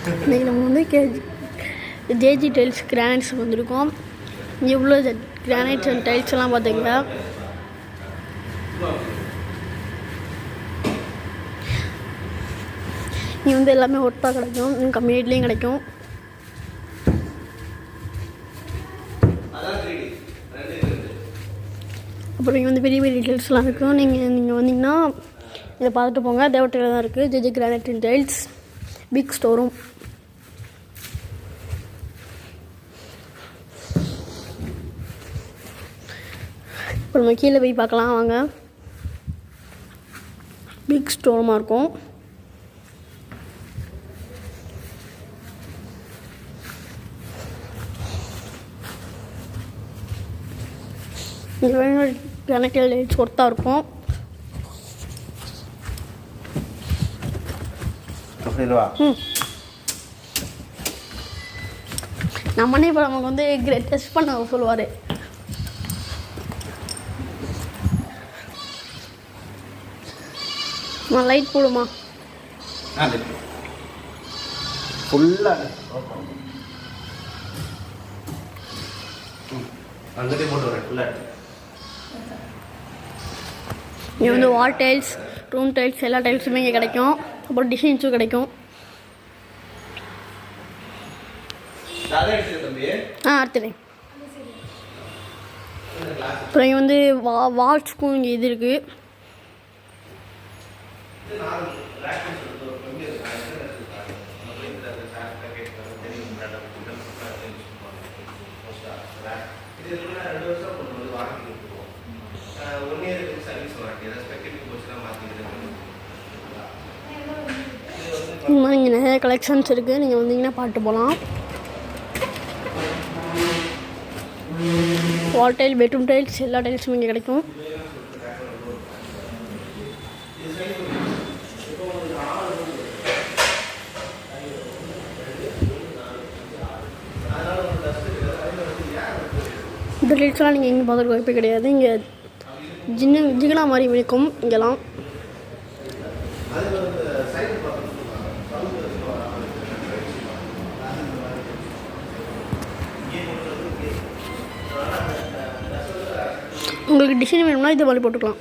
இன்றைக்கி நம்ம வந்து ஜேஜி டைல்ஸ் கிரானைட்ஸ் வந்திருக்கோம். இங்கே உள்ள கிரானைட்ஸ் அண்ட் டைல்ஸ் எல்லாம் பார்த்தீங்கன்னா இங்கே வந்து எல்லாமே ஒட்டாக கிடைக்கும், கம்மி ரேட்லேயும் கிடைக்கும். அப்புறம் இங்கே வந்து பெரிய பெரிய டீட்டெயில்ஸ்லாம் இருக்கும். நீங்கள் வந்தீங்கன்னா இதை பார்த்துட்டு போங்க. தேவட்டையில் தான் இருக்குது J G granite and tiles big ஸ்டோரும். இப்போ நம்ம கீழே போய் பார்க்கலாம் வாங்க. பிக் ஸ்டோரமாக இருக்கும். இங்கே கிரானைட் டைல்ஸ் ஒர்த்தாக இருக்கும். நம்மனே இப்போ நமக்கு வந்து டெஸ்ட் பண்ண சொல்லுவார். லைட் போடுமா ஃபுல்லாக இங்கே வந்து வால் டைல்ஸ், ரூம் டைல்ஸ் எல்லா டைல்ஸுமே இங்கே கிடைக்கும். அப்புறம் டிசைன்ஸும் கிடைக்கும். அடுத்தது அப்புறம் இங்கே வந்து வால்ஸ்க்கும் இங்கே இது இருக்குது. இந்த மாதிரி இங்கே நிறைய கலெக்ஷன்ஸ் இருக்குது. நீங்கள் வந்தீங்கன்னா பார்த்து போகலாம். வால் டைல், பெட்ரூம் டைல்ஸ் எல்லா டைல்ஸும் இங்கே கிடைக்கும். இந்த டைல்ஸ்லாம் நீங்கள் எங்கே பார்த்துருக்க வாய்ப்பே கிடையாது. இங்கே ஜிகினா மாதிரி இருக்கும் இங்கெல்லாம். உங்களுக்கு டிசைன் வேணும்னா இதை மாதிரி போட்டுக்கலாம்.